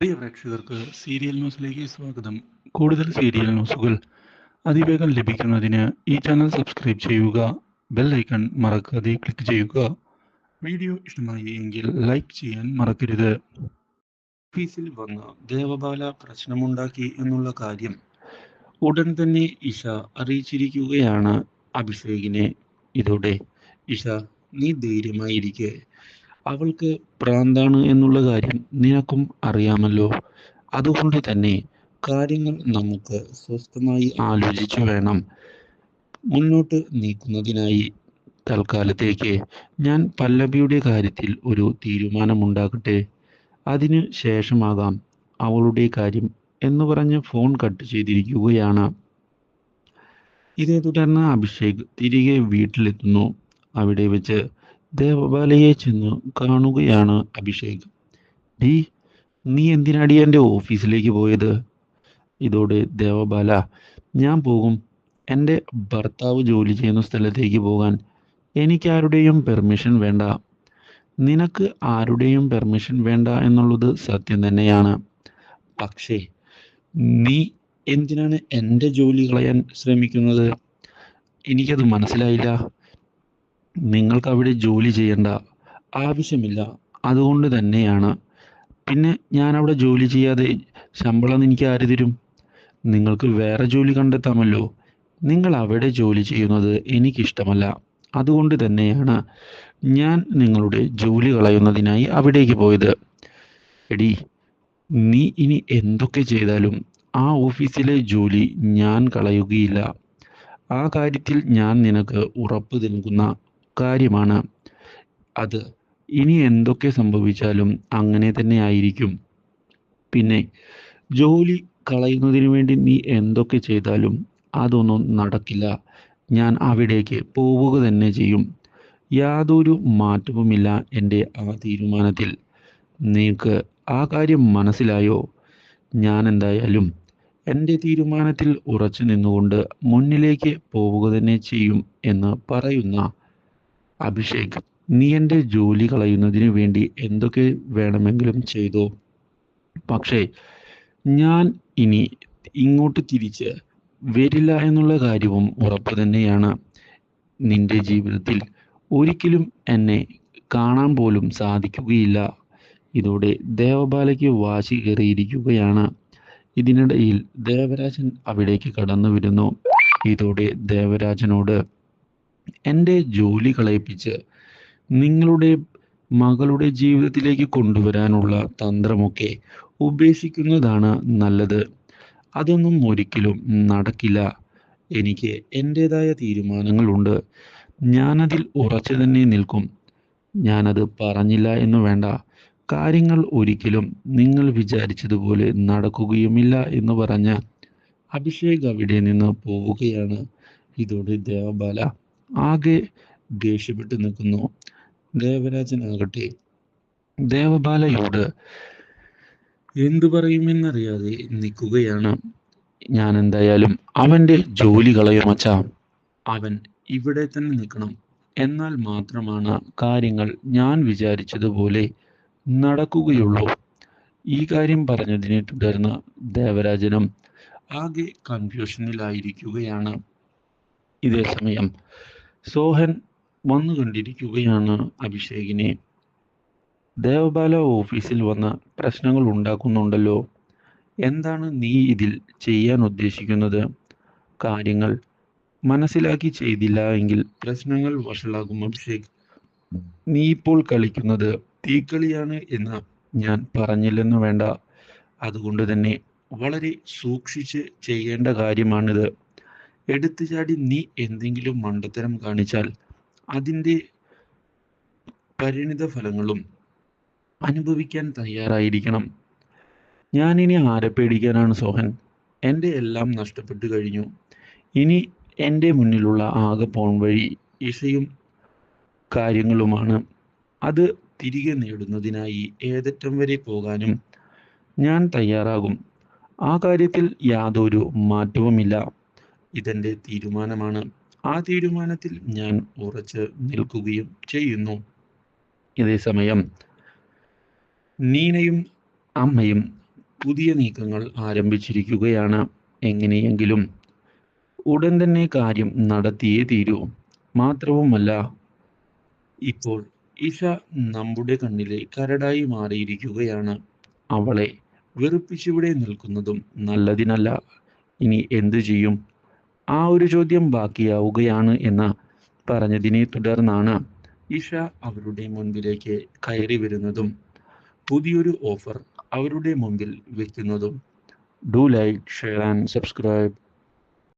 പ്രിയ പ്രേക്ഷകർക്ക് സീരിയൽ ന്യൂസിലേക്ക് സ്വാഗതം. കൂടുതൽ സീരിയൽ ന്യൂസുകൾ അതിവേഗം ലഭിക്കുന്നതിന് ഈ ചാനൽ സബ്സ്ക്രൈബ് ചെയ്യുക. ബെൽ ഐക്കൺ മറക്കാതെ ക്ലിക്ക് ചെയ്യുക. വീഡിയോ ഇഷ്ടമായി എങ്കിൽ ലൈക്ക് ചെയ്യാൻ മറക്കരുത്. ഓഫീസിൽ വന്ന ദേവബാല പ്രശ്നമുണ്ടാക്കി എന്നുള്ള കാര്യം ഉടൻ തന്നെ ഇഷ അറിയിച്ചിരിക്കുകയാണ് അഭിഷേകിനെ. ഇതോടെ ഇഷ, നീ ധൈര്യമായിരിക്കെ, അവൾക്ക് ഭ്രാന്താണ് എന്നുള്ള കാര്യം നിനക്കും അറിയാമല്ലോ. അതുകൊണ്ട് തന്നെ കാര്യങ്ങൾ നമുക്ക് സ്വസ്ഥമായി ആലോചിച്ചു വേണം മുന്നോട്ട് നീക്കുന്നതിനായി. തൽക്കാലത്തേക്ക് ഞാൻ പല്ലവിയുടെ കാര്യത്തിൽ ഒരു തീരുമാനമുണ്ടാക്കട്ടെ, അതിന് ശേഷമാകാം അവളുടെ കാര്യം എന്ന് പറഞ്ഞ് ഫോൺ കട്ട് ചെയ്തിരിക്കുകയാണ്. ഇതേ തുടർന്ന് അഭിഷേക് തിരികെ വീട്ടിലെത്തുന്നു. അവിടെ വെച്ച് ദേവബാലയെ ചെന്ന് കാണുകയാണ് അഭിഷേക്. ഡീ, നീ എന്തിനാടി എൻ്റെ ഓഫീസിലേക്ക് പോയത്? ഇതോടെ ദേവബാല, ഞാൻ പോകും. എൻ്റെ ഭർത്താവ് ജോലി ചെയ്യുന്ന സ്ഥലത്തേക്ക് പോകാൻ എനിക്ക് ആരുടെയും പെർമിഷൻ വേണ്ട. നിനക്ക് ആരുടെയും പെർമിഷൻ വേണ്ട എന്നുള്ളത് സത്യം തന്നെയാണ്. പക്ഷേ നീ എന്തിനാണ് എൻ്റെ ജോലി കളയാൻ ശ്രമിക്കുന്നത്? എനിക്കത് മനസ്സിലായില്ല. നിങ്ങൾക്ക് അവിടെ ജോലി ചെയ്യേണ്ട ആവശ്യമില്ല, അതുകൊണ്ട് തന്നെയാണ്. പിന്നെ ഞാൻ അവിടെ ജോലി ചെയ്യാതെ ശമ്പളം എനിക്ക് ആര് തരും? നിങ്ങൾക്ക് വേറെ ജോലി കണ്ടെത്താമല്ലോ. നിങ്ങൾ അവിടെ ജോലി ചെയ്യുന്നത് എനിക്കിഷ്ടമല്ല. അതുകൊണ്ട് തന്നെയാണ് ഞാൻ നിങ്ങളുടെ ജോലി കളയുന്നതിനായി അവിടേക്ക് പോയത്. എടി, നീ ഇനി എന്തൊക്കെ ചെയ്താലും ആ ഓഫീസിലെ ജോലി ഞാൻ കളയുകയില്ല. ആ കാര്യത്തിൽ ഞാൻ നിനക്ക് ഉറപ്പ് നൽകുന്ന കാര്യമാണ്. അത് ഇനി എന്തൊക്കെ സംഭവിച്ചാലും അങ്ങനെ തന്നെ ആയിരിക്കും. പിന്നെ ജോലി കളയുന്നതിന് വേണ്ടി നീ എന്തൊക്കെ ചെയ്താലും അതൊന്നും നടക്കില്ല. ഞാൻ അവിടേക്ക് പോവുക തന്നെ ചെയ്യും. യാതൊരു മാറ്റവുമില്ല എൻ്റെ ആ തീരുമാനത്തിൽ. നിനക്ക് ആ കാര്യം മനസ്സിലായോ? ഞാൻ എന്തായാലും എൻ്റെ തീരുമാനത്തിൽ ഉറച്ചു നിന്നുകൊണ്ട് മുന്നിലേക്ക് പോവുക തന്നെ ചെയ്യും എന്ന് പറയുന്ന അഭിഷേക്, നീ എൻ്റെ ജോലി കളയുന്നതിന് വേണ്ടി എന്തൊക്കെ വേണമെങ്കിലും ചെയ്തോ. പക്ഷേ ഞാൻ ഇനി ഇങ്ങോട്ട് തിരിച്ച് വരില്ല എന്നുള്ള കാര്യവും ഉറപ്പ് തന്നെയാണ്. നിന്റെ ജീവിതത്തിൽ ഒരിക്കലും എന്നെ കാണാൻ പോലും സാധിക്കുകയില്ല. ഇതോടെ ദേവബാലയ്ക്ക് വാശി കയറിയിരിക്കുകയാണ്. ഇതിനിടയിൽ ദേവരാജൻ അവിടേക്ക് കടന്നു വരുന്നു. ഇതോടെ ദേവരാജനോട്, എൻ്റെ ജോലി കളയിപ്പിച്ച് നിങ്ങളുടെ മകളുടെ ജീവിതത്തിലേക്ക് കൊണ്ടുവരാനുള്ള തന്ത്രമൊക്കെ ഉപേക്ഷിക്കുന്നതാണ് നല്ലത്. അതൊന്നും ഒരിക്കലും നടക്കില്ല. എനിക്ക് എൻ്റെതായ തീരുമാനങ്ങളുണ്ട്. ഞാനതിൽ ഉറച്ചു തന്നെ നിൽക്കും. ഞാനത് പറഞ്ഞില്ല എന്ന് വേണ്ട. കാര്യങ്ങൾ ഒരിക്കലും നിങ്ങൾ വിചാരിച്ചതുപോലെ നടക്കുകയുമില്ല എന്ന് പറഞ്ഞ് അഭിഷേക് അവിടെ നിന്ന് പോവുകയാണ്. ഇതോടെ ദേവബാല ആകെ ദേഷ്യപ്പെട്ട് നിൽക്കുന്നു. ദേവരാജനാകട്ടെ ദേവബാലയോട് എന്തു പറയുമെന്നറിയാതെ നിൽക്കുകയാണ്. ഞാൻ എന്തായാലും അവൻ്റെ ജോലി കളയും അച്ഛാ. അവൻ ഇവിടെ തന്നെ നിൽക്കണം. എന്നാൽ മാത്രമാണ് കാര്യങ്ങൾ ഞാൻ വിചാരിച്ചതുപോലെ നടക്കുകയുള്ളൂ. ഈ കാര്യം പറഞ്ഞതിനെ തുടർന്ന് ദേവരാജനും ആകെ കൺഫ്യൂഷനിലായിരിക്കുകയാണ്. ഇതേ സമയം സോഹൻ വന്നു കണ്ടിരിക്കുകയാണ് അഭിഷേകിനെ. ദേവബാല ഓഫീസിൽ വന്ന് പ്രശ്നങ്ങൾ ഉണ്ടാക്കുന്നുണ്ടല്ലോ. എന്താണ് നീ ഇതിൽ ചെയ്യാൻ ഉദ്ദേശിക്കുന്നത്? കാര്യങ്ങൾ മനസ്സിലാക്കി ചെയ്തില്ല എങ്കിൽ പ്രശ്നങ്ങൾ വഷളാകും അഭിഷേക്. നീ ഇപ്പോൾ കളിക്കുന്നത് തീക്കളിയാണ് എന്ന് ഞാൻ പറഞ്ഞില്ലെന്ന് വേണ്ട. അതുകൊണ്ട് തന്നെ വളരെ സൂക്ഷിച്ച് ചെയ്യേണ്ട കാര്യമാണിത്. എടുത്തു ചാടി നീ എന്തെങ്കിലും മണ്ടത്തരം കാണിച്ചാൽ അതിൻ്റെ പരിണിത ഫലങ്ങളും അനുഭവിക്കാൻ തയ്യാറായിരിക്കണം. ഞാനിനി ആരെ പേടിക്കാനാണ് സോഹൻ? എൻ്റെ എല്ലാം നഷ്ടപ്പെട്ടു കഴിഞ്ഞു. ഇനി എൻ്റെ മുന്നിലുള്ള ആകെ പോൺ വഴി ഇഷയും കാര്യങ്ങളുമാണ്. അത് തിരികെ നേടുന്നതിനായി ഏതറ്റം വരെ പോകാനും ഞാൻ തയ്യാറാകും. ആ കാര്യത്തിൽ യാതൊരു മാറ്റവുമില്ല. ഇതെൻ്റെ തീരുമാനമാണ്. ആ തീരുമാനത്തിൽ ഞാൻ ഉറച്ച് നിൽക്കുകയും ചെയ്യുന്നു. ഇതേ സമയം നീനയും അമ്മയും പുതിയ നീക്കങ്ങൾ ആരംഭിച്ചിരിക്കുകയാണ്. എങ്ങനെയെങ്കിലും ഉടൻ തന്നെ കാര്യം നടത്തിയേ തീരൂ. മാത്രവുമല്ല, ഇപ്പോൾ ഇഷ നമ്മുടെ കണ്ണിലെ കരടായി മാറിയിരിക്കുകയാണ്. അവളെ വെറുപ്പിച്ചിവിടെ നിൽക്കുന്നതും നല്ലതിനല്ല. ഇനി എന്തു ചെയ്യും? ആ ഒരു ചോദ്യം ബാക്കിയാവുകയാണ് എന്ന് പറഞ്ഞതിനെ തുടർന്നാണ് ഇഷ അവരുടെ മുൻപിലേക്ക് കയറി വരുന്നതും പുതിയൊരു ഓഫർ അവരുടെ മുമ്പിൽ വെക്കുന്നതും. Do like, share and subscribe.